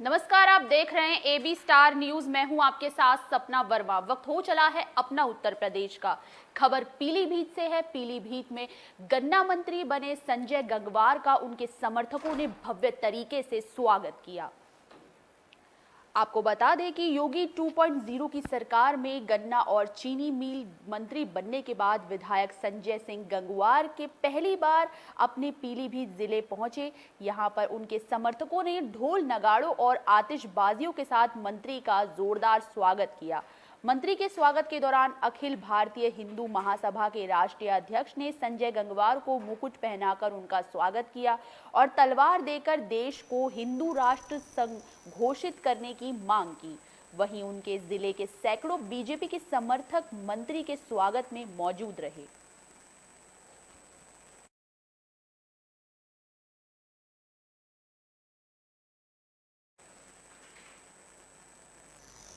नमस्कार, आप देख रहे हैं एबी स्टार न्यूज। मैं हूं आपके साथ सपना वर्मा। वक्त हो चला है अपना उत्तर प्रदेश का। खबर पीलीभीत से है। पीलीभीत में गन्ना मंत्री बने संजय गंगवार का उनके समर्थकों ने भव्य तरीके से स्वागत किया। आपको बता दें कि योगी 2.0 की सरकार में गन्ना और चीनी मिल मंत्री बनने के बाद विधायक संजय सिंह गंगवार के पहली बार अपने पीलीभीत जिले पहुंचे। यहां पर उनके समर्थकों ने ढोल नगाड़ों और आतिशबाजियों के साथ मंत्री का जोरदार स्वागत किया। मंत्री के स्वागत के दौरान अखिल भारतीय हिंदू महासभा के राष्ट्रीय अध्यक्ष ने संजय गंगवार को मुकुट पहनाकर उनका स्वागत किया और तलवार देकर देश को हिंदू राष्ट्र संघ घोषित करने की मांग की। वहीं उनके जिले के सैकड़ों बीजेपी के समर्थक मंत्री के स्वागत में मौजूद रहे।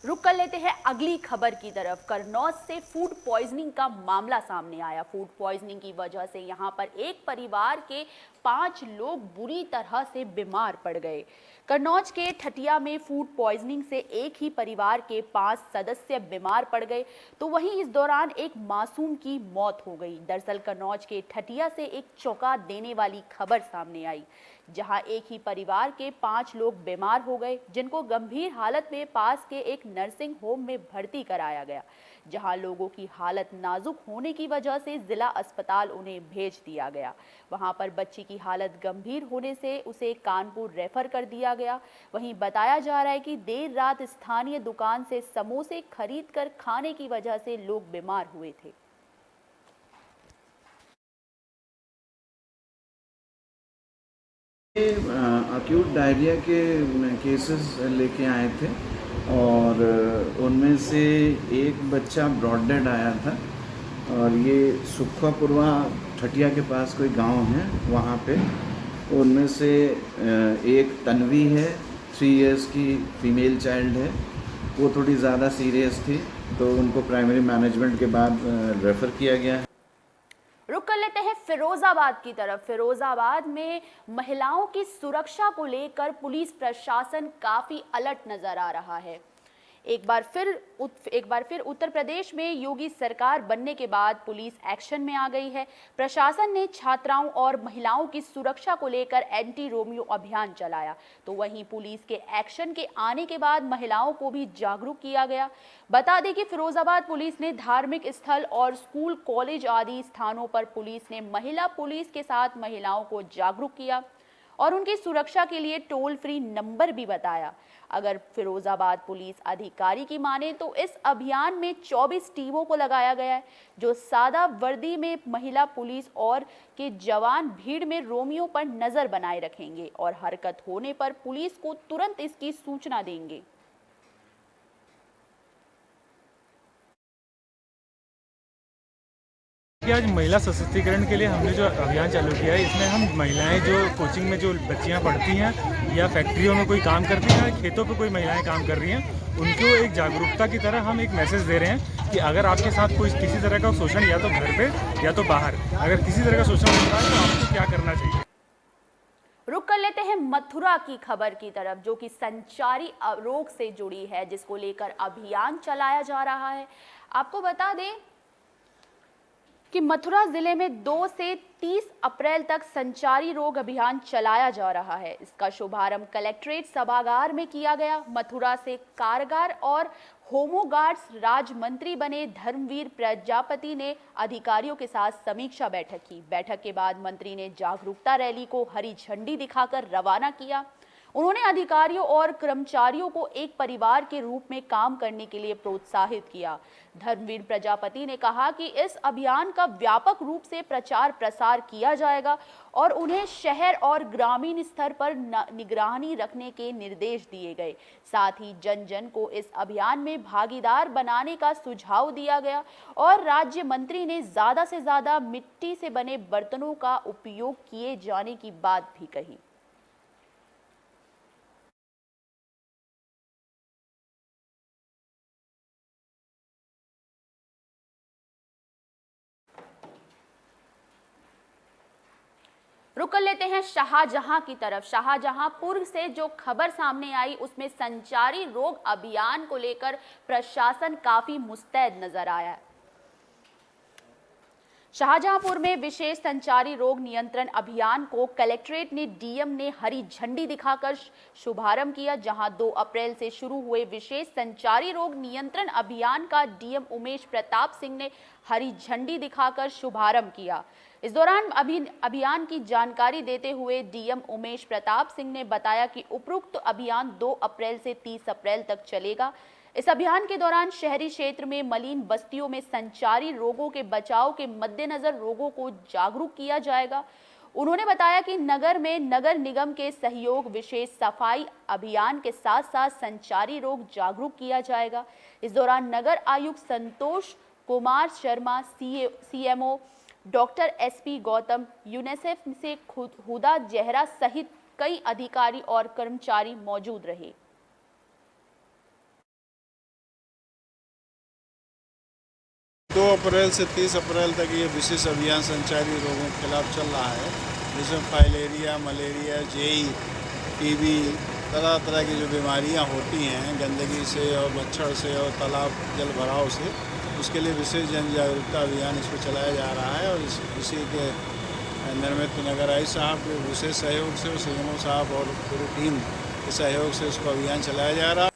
रुक कर लेते हैं अगली खबर की तरफ। कन्नौज से फूड पॉइजनिंग का मामला सामने आया। फूड पॉइजनिंग की वजह से यहां पर एक परिवार के 5 लोग बुरी तरह से बीमार पड़ गए। कन्नौज के ठटिया में फूड पॉइजनिंग से एक ही परिवार के 5 सदस्य बीमार पड़ गए, तो वहीं इस दौरान एक मासूम की मौत हो गई। दरअसल कन्नौज के ठटिया से एक चौंका देने वाली खबर सामने आई, जहां एक ही परिवार के 5 लोग बीमार हो गए, जिनको गंभीर हालत में पास के एक नर्सिंग होम में भर्ती कराया गया। जहां लोगों की हालत नाजुक होने की वजह से जिला अस्पताल उन्हें भेज दिया गया। वहां पर बच्ची की हालत गंभीर होने से उसे कानपुर रेफर कर दिया गया। वहीं बताया जा रहा है कि देर रात स्थानीय दुकान से समोसे खरीदकर खाने की वजह से लोग बीमार हुए थे। अक्यूट डायरिया के केसेस लेके आए थे और उनमें से एक बच्चा ब्रॉड डेड आया था और ये सुखवापुरवा ठटिया के पास कोई गांव है वहाँ पे। उनमें से एक तन्वी है, 3 इयर्स की फीमेल चाइल्ड है, वो थोड़ी ज़्यादा सीरियस थी तो उनको प्राइमरी मैनेजमेंट के बाद रेफ़र किया गया है। रुक कर लेते हैं फिरोजाबाद की तरफ। फिरोजाबाद में महिलाओं की सुरक्षा को लेकर पुलिस प्रशासन काफी अलर्ट नजर आ रहा है। एक बार फिर उत्तर प्रदेश में योगी सरकार बनने के बाद पुलिस एक्शन में आ गई है। प्रशासन ने छात्राओं और महिलाओं की सुरक्षा को लेकर एंटी रोमियो अभियान चलाया, तो वहीं पुलिस के एक्शन के आने के बाद महिलाओं को भी जागरूक किया गया। बता दें कि फिरोजाबाद पुलिस ने धार्मिक स्थल और स्कूल कॉलेज आदि स्थानों पर पुलिस ने महिला पुलिस के साथ महिलाओं को जागरूक किया और उनकी सुरक्षा के लिए टोल फ्री नंबर भी बताया। अगर फिरोजाबाद पुलिस अधिकारी की माने तो इस अभियान में 24 टीमों को लगाया गया है, जो सादा वर्दी में महिला पुलिस और के जवान भीड़ में रोमियो पर नजर बनाए रखेंगे और हरकत होने पर पुलिस को तुरंत इसकी सूचना देंगे। आज महिला सशक्तिकरण के लिए हमने जो अभियान चालू किया है, इसमें हम महिलाएं जो कोचिंग में जो बच्चियां पढ़ती हैं या फैक्ट्रियों में कोई काम करती हैं या खेतों पे कोई महिलाएं काम कर रही हैं, उनको एक जागरूकता की तरह हम एक मैसेज दे रहे हैं कि अगर आपके साथ कोई किसी तरह का शोषण या तो घर पे या तो बाहर, अगर किसी तरह का शोषण हो रहा है तो आपको क्या करना चाहिए। रुक कर लेते हैं मथुरा की खबर की तरफ, जो कि संचारी रोग से जुड़ी है, जिसको लेकर अभियान चलाया जा रहा है। आपको बता दें कि मथुरा जिले में 2 से 30 अप्रैल तक संचारी रोग अभियान चलाया जा रहा है। इसका शुभारंभ कलेक्ट्रेट सभागार में किया गया। मथुरा से कारागार और होमगार्ड्स राज्य मंत्री बने धर्मवीर प्रजापति ने अधिकारियों के साथ समीक्षा बैठक की। बैठक के बाद मंत्री ने जागरूकता रैली को हरी झंडी दिखाकर रवाना किया। उन्होंने अधिकारियों और कर्मचारियों को एक परिवार के रूप में काम करने के लिए प्रोत्साहित किया। धर्मवीर प्रजापति ने कहा कि इस अभियान का व्यापक रूप से प्रचार प्रसार किया जाएगा और उन्हें शहर और ग्रामीण स्तर पर निगरानी रखने के निर्देश दिए गए। साथ ही जन जन को इस अभियान में भागीदार बनाने का सुझाव दिया गया और राज्य मंत्री ने ज्यादा से ज्यादा मिट्टी से बने बर्तनों का उपयोग किए जाने की बात भी कही। रुक रुक कर लेते हैं शाहजहां की तरफ। शाहजहांपुर से जो खबर सामने आई उसमें संचारी रोग अभियान को लेकर प्रशासन काफी मुस्तैद नजर आया है। शाहजहांपुर में विशेष संचारी रोग नियंत्रण अभियान को कलेक्ट्रेट ने डीएम ने हरी झंडी दिखाकर शुभारंभ किया। जहां 2 अप्रैल से शुरू हुए विशेष संचारी रोग नियंत्रण अभियान का डीएम उमेश प्रताप सिंह ने हरी झंडी दिखाकर शुभारंभ किया। इस दौरान अभियान की जानकारी देते हुए डीएम उमेश प्रताप सिंह ने बताया कि उपरोक्त अभियान 2 अप्रैल से 30 अप्रैल तक चलेगा। इस अभियान के दौरान शहरी क्षेत्र में मलिन बस्तियों में संचारी रोगों के बचाव के मद्देनजर लोगों को जागरूक किया जाएगा। उन्होंने बताया कि नगर में नगर निगम के सहयोग विशेष सफाई अभियान के साथ साथ संचारी रोग जागरूक किया जाएगा। इस दौरान नगर आयुक्त Santosh Kumar Sharma, CMO doctor SP Gautam, UNICEF से हुदा जहरा सहित कई अधिकारी और कर्मचारी मौजूद रहे। 2 अप्रैल से 30 अप्रैल तक ये विशेष अभियान संचारी रोगों के खिलाफ चल रहा है, जिसमें फाइलेरिया, मलेरिया, जेई, टीबी, तरह तरह की जो बीमारियां होती हैं गंदगी से और मच्छर से और तालाब जल भराव से, उसके लिए विशेष जन जागरूकता अभियान इसमें चलाया जा रहा है। और इसी के निर्मित नगर आयुक्त साहब के विशेष सहयोग से, सीएमओ साहब और पूरी टीम के सहयोग से इसको अभियान चलाया जा रहा है।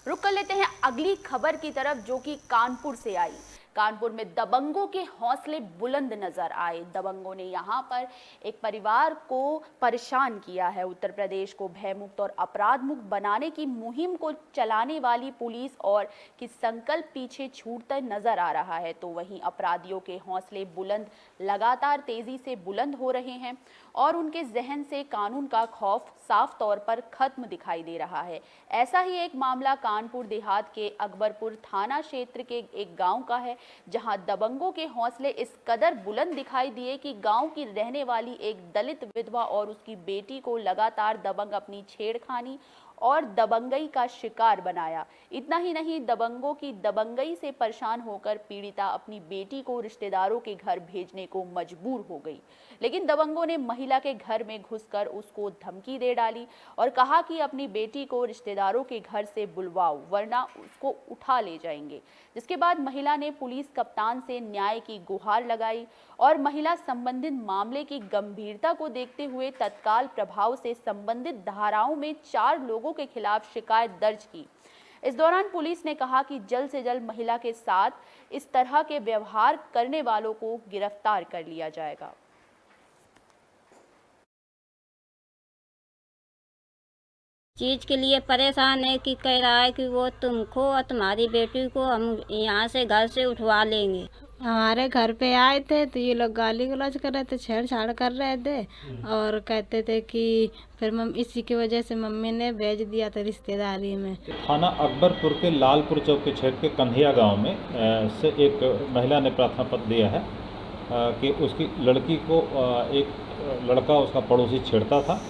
रुक कर लेते हैं अगली खबर की तरफ, जो कि कानपुर से आई। कानपुर में दबंगों के हौसले बुलंद नजर आए। दबंगों ने यहां पर एक परिवार को परेशान किया है। उत्तर प्रदेश को भयमुक्त और अपराध मुक्त बनाने की मुहिम को चलाने वाली पुलिस और की संकल्प पीछे छूटता नजर आ रहा है, तो वहीं अपराधियों के हौसले बुलंद लगातार तेजी से बुलंद हो रहे हैं और उनके जहन से कानून का खौफ साफ तौर पर खत्म दिखाई दे रहा है। ऐसा ही एक मामला कानपुर देहात के अकबरपुर थाना क्षेत्र के एक गांव का है, जहां दबंगों के हौसले इस कदर बुलंद दिखाई दिए कि गांव की रहने वाली एक दलित विधवा और उसकी बेटी को लगातार दबंग अपनी छेड़खानी और दबंगई का शिकार बनाया। इतना ही नहीं, दबंगों की दबंगई से परेशान होकर पीड़िता अपनी बेटी को रिश्तेदारों के घर भेजने को मजबूर हो गई, लेकिन दबंगों ने महिला के घर में घुसकर उसको धमकी दे डाली और कहा कि अपनी बेटी को रिश्तेदारों के घर से बुलवाओ वरना उसको उठा ले जाएंगे। जिसके बाद महिला ने पुलिस कप्तान से न्याय की गुहार लगाई और महिला संबंधित मामले की गंभीरता को देखते हुए तत्काल प्रभाव से संबंधित धाराओं में 4 लोगों के खिलाफ शिकायत दर्ज की। इस दौरान पुलिस ने कहा कि जल्द से जल्द महिला के साथ इस तरह के व्यवहार करने वालों को गिरफ्तार कर लिया जाएगा। चीज़ के लिए परेशान है कि कह रहा है कि वो तुमको और तुम्हारी बेटी को हम यहाँ से घर से उठवा लेंगे। हमारे घर पे आए थे तो ये लोग गाली गलौज कर रहे थे, छेड़छाड़ कर रहे थे और कहते थे कि फिर इसी की वजह से मम्मी ने भेज दिया था रिश्तेदारी में। थाना अकबरपुर के लालपुर चौक के क्षेत्र के कंधिया गांव में से एक महिला ने प्रार्थना पत्र दिया है कि उसकी लड़की को एक लड़का उसका पड़ोसी छेड़ता था।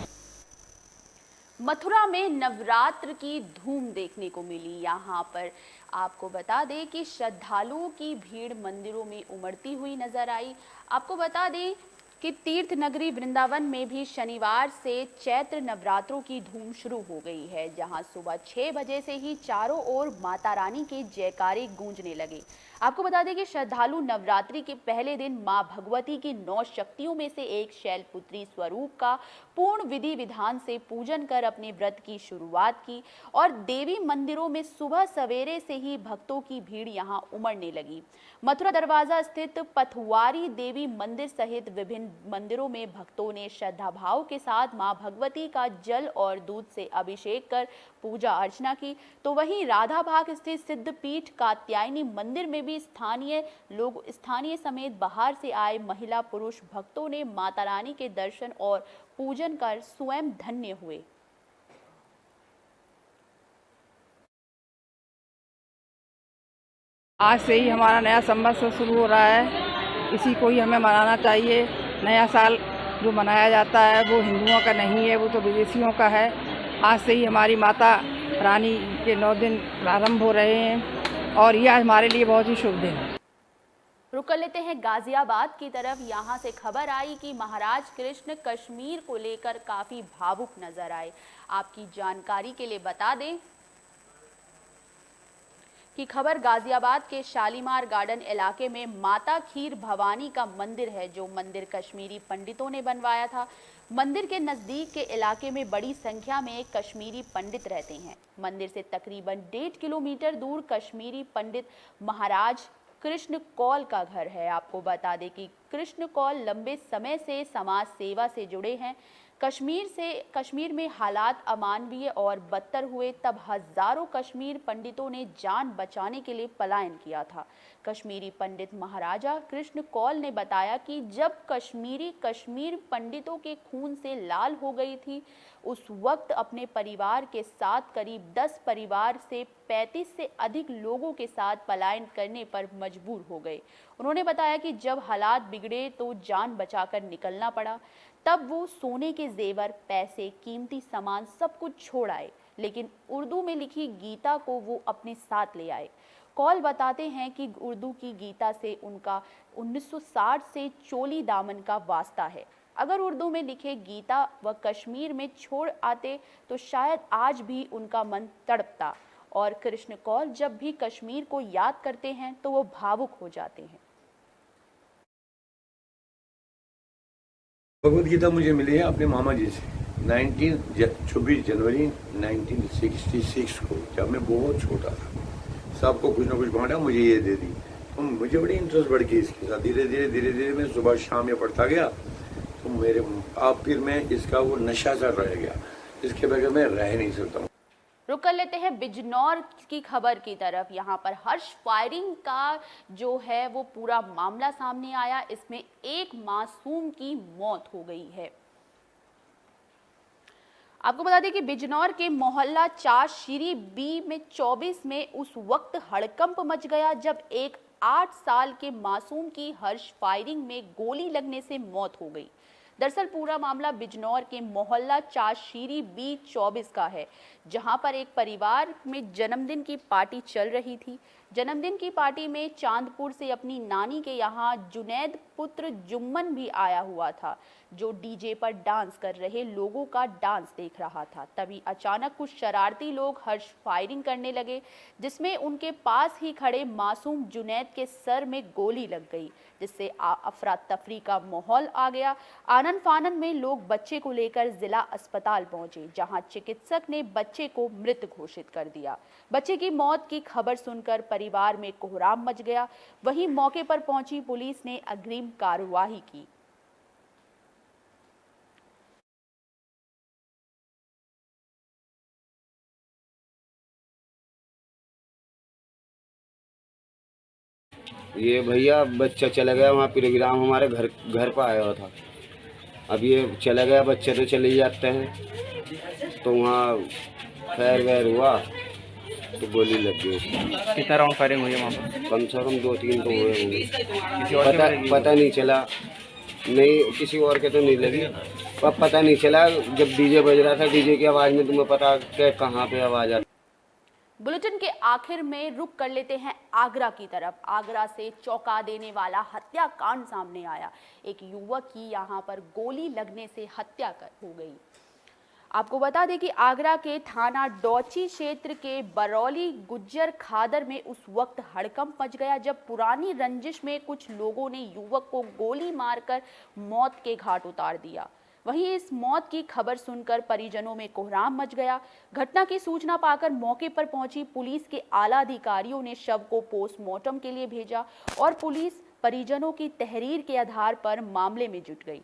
मथुरा में नवरात्र की धूम देखने को मिली। यहाँ पर आपको बता दें कि श्रद्धालुओं की भीड़ मंदिरों में उमड़ती हुई नजर आई। आपको बता दें कि तीर्थ नगरी वृंदावन में भी शनिवार से चैत्र नवरात्रों की धूम शुरू हो गई है, जहां सुबह 6 बजे से ही चारों ओर माता रानी के जयकारे गूंजने लगे। आपको बता दें कि श्रद्धालु नवरात्रि के पहले दिन मां भगवती की 9 शक्तियों में से एक शैलपुत्री स्वरूप का पूर्ण विधि विधान से पूजन कर अपने व्रत की शुरुआत की और देवी मंदिरों में सुबह सवेरे से ही भक्तों की भीड़ यहां उमड़ने लगी। मथुरा दरवाजा स्थित पथुआरी देवी मंदिर सहित विभिन्न मंदिरों में भक्तों ने श्रद्धा भाव के साथ मां भगवती का जल और दूध से अभिषेक कर पूजा अर्चना की। तो वहीं राधा बाग स्थित सिद्धपीठ कात्यायनी मंदिर में भी स्थानीय समेत बाहर से आए महिला पुरुष भक्तों ने माता रानी के दर्शन और पूजन कर स्वयं धन्य हुए। आज से ही हमारा नया संवत्सर शुरू हो रहा है, इसी को ही हमें मनाना चाहिए। नया साल जो मनाया जाता है वो हिंदुओं का नहीं है, वो तो विदेशियों का है। आज से ही हमारी माता रानी के 9 दिन प्रारंभ हो रहे हैं और यह हमारे लिए बहुत ही शुभ दिन है। रुक कर लेते हैं गाजियाबाद की तरफ। यहाँ से खबर आई कि महाराज कृष्ण कश्मीर को लेकर काफ़ी भावुक नजर आए। आपकी जानकारी के लिए बता दें कि खबर गाजियाबाद के शालीमार गार्डन इलाके में माता खीर भवानी का मंदिर है, जो मंदिर कश्मीरी पंडितों ने बनवाया था। मंदिर के नज़दीक के इलाके में बड़ी संख्या में कश्मीरी पंडित रहते हैं। मंदिर से तकरीबन 1.5 किलोमीटर दूर कश्मीरी पंडित महाराज कृष्ण कौल का घर है। आपको बता दें कि कृष्ण कौल लंबे समय से समाज सेवा से जुड़े हैं। कश्मीर में हालात अमानवीय और बदतर हुए तब हजारों कश्मीर पंडितों ने जान बचाने के लिए पलायन किया था। कश्मीरी पंडित महाराजा कृष्ण कौल ने बताया कि जब कश्मीर पंडितों के खून से लाल हो गई थी, उस वक्त अपने परिवार के साथ करीब 10 परिवार से 35 से अधिक लोगों के साथ पलायन करने पर मजबूर हो गए। उन्होंने बताया कि जब हालात बिगड़े तो जान बचाकर निकलना पड़ा। तब वो सोने के जेवर, पैसे, कीमती सामान सब कुछ छोड़ आए, लेकिन उर्दू में लिखी गीता को वो अपने साथ ले आए। कौल बताते हैं कि उर्दू की गीता से उनका 1960 से चोली दामन का वास्ता है। अगर उर्दू में लिखे गीता व कश्मीर में छोड़ आते तो शायद आज भी उनका मन तड़पता। और कृष्ण कौल जब भी कश्मीर को याद करते हैं तो वो भावुक हो जाते हैं। भगवद गीता मुझे मिली है अपने मामा जी से 24 जनवरी 1966 को, जब मैं बहुत छोटा था। सबको कुछ ना कुछ बांटा, मुझे ये दे दी। तो मुझे बड़ी इंटरेस्ट बढ़ गई इसके साथ। धीरे धीरे मैं सुबह शाम ये पढ़ता गया, तो मेरे आप फिर मैं इसका वो नशा सा रह गया, इसके बगैर मैं रह नहीं सकता हूँ। रुक कर लेते हैं बिजनौर की खबर की तरफ। यहाँ पर हर्ष फायरिंग का जो है वो पूरा मामला सामने आया। इसमें एक मासूम की मौत हो गई है। आपको बता दें कि बिजनौर के मोहल्ला 4 श्री बी में 24 में उस वक्त हड़कंप मच गया जब एक 8 साल के मासूम की हर्ष फायरिंग में गोली लगने से मौत हो गई। दरअसल पूरा मामला बिजनौर के मोहल्ला 4 श्री बी 24 का है, जहां पर एक परिवार में जन्मदिन की पार्टी चल रही थी। जन्मदिन की पार्टी में चांदपुर से अपनी नानी के यहाँ जुनैद पुत्र जुम्मन भी आया हुआ था, जो डीजे पर डांस कर रहे लोगों का डांस देख रहा था। तभी अचानक कुछ शरारती लोग हर्ष फायरिंग करने लगे, जिसमें उनके पास ही खड़े मासूम जुनैद के सर में गोली लग गई, जिससे अफरा तफरी का माहौल आ गया। आनन फानन में लोग बच्चे को लेकर जिला अस्पताल पहुंचे, जहां चिकित्सक ने बच्चे को मृत घोषित कर दिया। बच्चे की मौत की खबर सुनकर परिवार में कोहराम मच गया। वहीं मौके पर पहुंची पुलिस ने अग्रिम कार्रवाई की। ये भैया बच्चा चला गया, वहाँ प्रोग्राम हमारे घर पर आया हुआ था। अब ये चला गया, बच्चे तो चले जाते हैं, तो वहाँ फायर वैर हुआ तो गोली लग गई। कितना राउंड फायरिंग हुई है वहाँ पर? कम से कम 2-3 तो हुए होंगे। पता नहीं चला, नहीं किसी और के तो नहीं लगी, पर पता नहीं चला। जब डीजे बज रहा था, डीजे की आवाज़ में तुम्हें पता कि कहाँ पे आवाज़ आती। बुलेटिन के आखिर में रुक कर लेते हैं आगरा की तरफ। आगरा से चौंका देने वाला हत्याकांड सामने आया। एक युवक की यहां पर गोली लगने से हत्या हो गई। आपको बता दें कि आगरा के थाना डौची क्षेत्र के बरौली गुज्जर खादर में उस वक्त हड़कंप मच गया जब पुरानी रंजिश में कुछ लोगों ने युवक को गोली मारकर मौत के घाट उतार दिया। वहीं इस मौत की खबर सुनकर परिजनों में कोहराम मच गया। घटना की सूचना पाकर मौके पर पहुंची पुलिस के आला अधिकारियों ने शव को पोस्टमार्टम के लिए भेजा और पुलिस परिजनों की तहरीर के आधार पर मामले में जुट गई।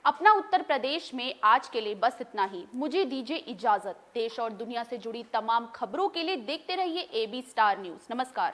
अपना उत्तर प्रदेश में आज के लिए बस इतना ही। मुझे दीजिए इजाजत। देश और दुनिया से जुड़ी तमाम खबरों के लिए देखते रहिए AB स्टार न्यूज़। नमस्कार।